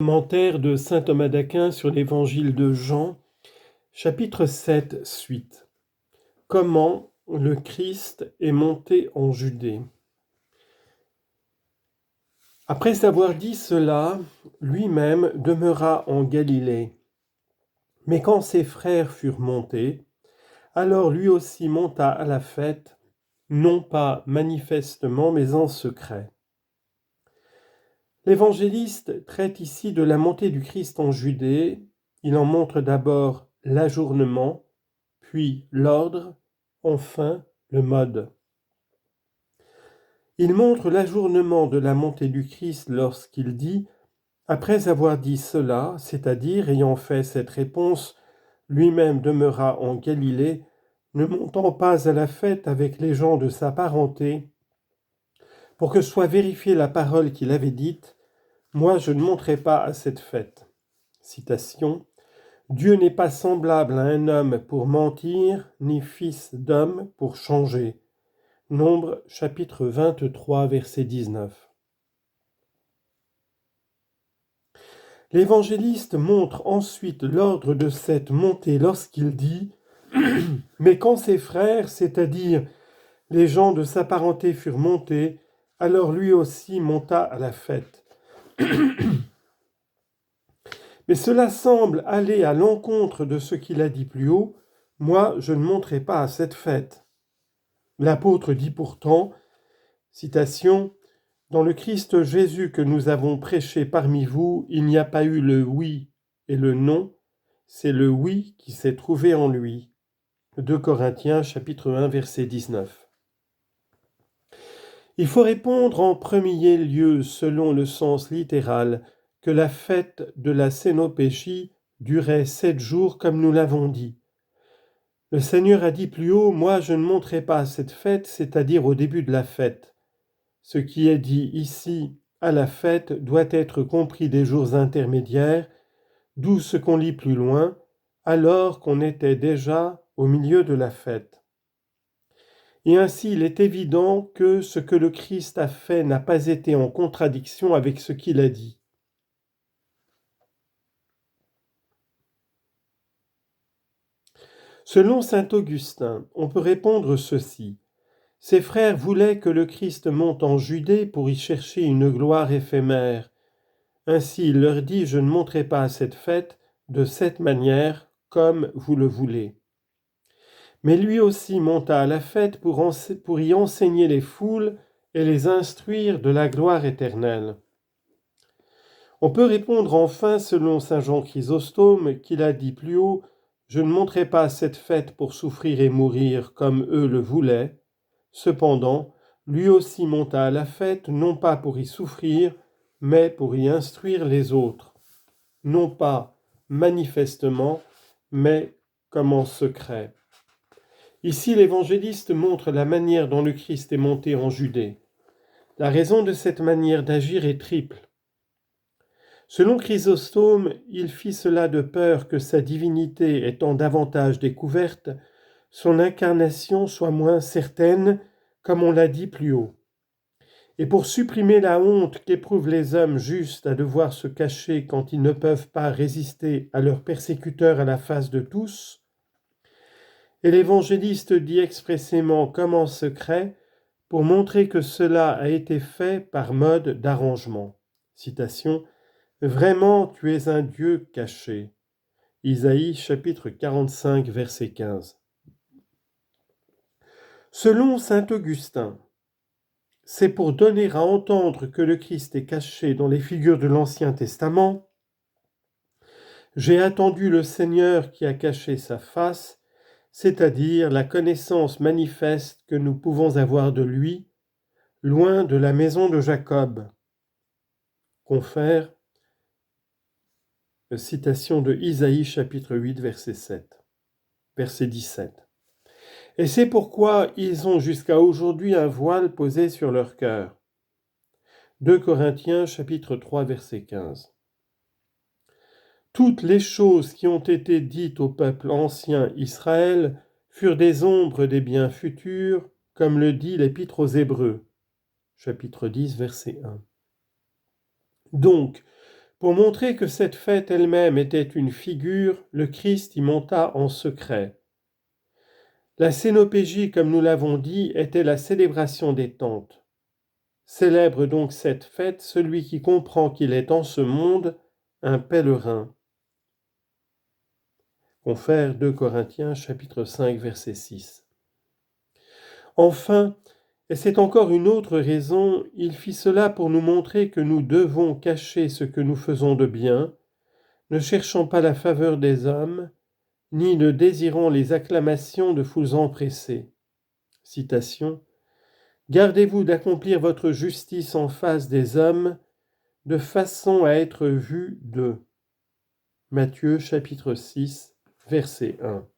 Commentaire de saint Thomas d'Aquin sur l'évangile de Jean, chapitre 7, suite. Comment le Christ est monté en Judée. Après avoir dit cela, lui-même demeura en Galilée. Mais quand ses frères furent montés, alors lui aussi monta à la fête, non pas manifestement, mais en secret. L'évangéliste traite ici de la montée du Christ en Judée. Il en montre d'abord l'ajournement, puis l'ordre, enfin le mode. Il montre l'ajournement de la montée du Christ lorsqu'il dit « Après avoir dit cela, c'est-à-dire ayant fait cette réponse, lui-même demeura en Galilée, ne montant pas à la fête avec les gens de sa parenté, pour que soit vérifiée la parole qu'il avait dite, « Moi je ne monterai pas à cette fête. » Citation. Dieu n'est pas semblable à un homme pour mentir, ni fils d'homme pour changer. Nombre chapitre 23, verset 19. L'évangéliste montre ensuite l'ordre de cette montée lorsqu'il dit « Mais quand ses frères, c'est-à-dire les gens de sa parenté furent montés, alors lui aussi monta à la fête. » Mais cela semble aller à l'encontre de ce qu'il a dit plus haut, « Moi, je ne monterai pas à cette fête. » L'apôtre dit pourtant, citation, « Dans le Christ Jésus que nous avons prêché parmi vous, il n'y a pas eu le oui et le non, c'est le oui qui s'est trouvé en lui. » 2 Corinthiens chapitre 1 verset 19. Il faut répondre en premier lieu, selon le sens littéral, que la fête de la Cénopéchie durait 7 jours comme nous l'avons dit. Le Seigneur a dit plus haut, « Moi je ne monterai pas à cette fête, c'est-à-dire au début de la fête. » Ce qui est dit ici à la fête doit être compris des jours intermédiaires, d'où ce qu'on lit plus loin, alors qu'on était déjà au milieu de la fête. Et ainsi il est évident que ce que le Christ a fait n'a pas été en contradiction avec ce qu'il a dit. Selon saint Augustin, on peut répondre ceci. Ses frères voulaient que le Christ monte en Judée pour y chercher une gloire éphémère. Ainsi il leur dit, je ne monterai pas à cette fête de cette manière, comme vous le voulez. Mais lui aussi monta à la fête pour y enseigner les foules et les instruire de la gloire éternelle. On peut répondre enfin, selon saint Jean Chrysostome, qu'il a dit plus haut, « Je ne monterai pas à cette fête pour souffrir et mourir comme eux le voulaient. » Cependant, lui aussi monta à la fête, non pas pour y souffrir, mais pour y instruire les autres. Non pas manifestement, mais comme en secret. Ici, l'évangéliste montre la manière dont le Christ est monté en Judée. La raison de cette manière d'agir est triple. Selon Chrysostome, il fit cela de peur que sa divinité étant davantage découverte, son incarnation soit moins certaine, comme on l'a dit plus haut. Et pour supprimer la honte qu'éprouvent les hommes justes à devoir se cacher quand ils ne peuvent pas résister à leurs persécuteurs à la face de tous, et l'évangéliste dit expressément comme en secret, pour montrer que cela a été fait par mode d'arrangement. Citation, « Vraiment tu es un Dieu caché. » Isaïe chapitre 45 verset 15. Selon saint Augustin, c'est pour donner à entendre que le Christ est caché dans les figures de l'Ancien Testament. J'ai attendu le Seigneur qui a caché sa face, c'est-à-dire la connaissance manifeste que nous pouvons avoir de lui, loin de la maison de Jacob. Confère, citation de Isaïe chapitre 8 verset 17. Et c'est pourquoi ils ont jusqu'à aujourd'hui un voile posé sur leur cœur. 2 Corinthiens chapitre 3 verset 15. Toutes les choses qui ont été dites au peuple ancien Israël furent des ombres des biens futurs, comme le dit l'Épître aux Hébreux, chapitre 10 verset 1. Donc, Pour montrer que cette fête elle-même était une figure, le Christ y monta en secret. La cénopégie, comme nous l'avons dit, était la célébration des tentes. Célèbre donc cette fête celui qui comprend qu'il est en ce monde un pèlerin. Confère 2 Corinthiens chapitre 5 verset 6. Enfin, et c'est encore une autre raison, il fit cela pour nous montrer que nous devons cacher ce que nous faisons de bien, ne cherchant pas la faveur des hommes, ni ne désirant les acclamations de foules empressées. Citation. Gardez-vous d'accomplir votre justice en face des hommes, de façon à être vu d'eux. Matthieu chapitre 6, verset 1.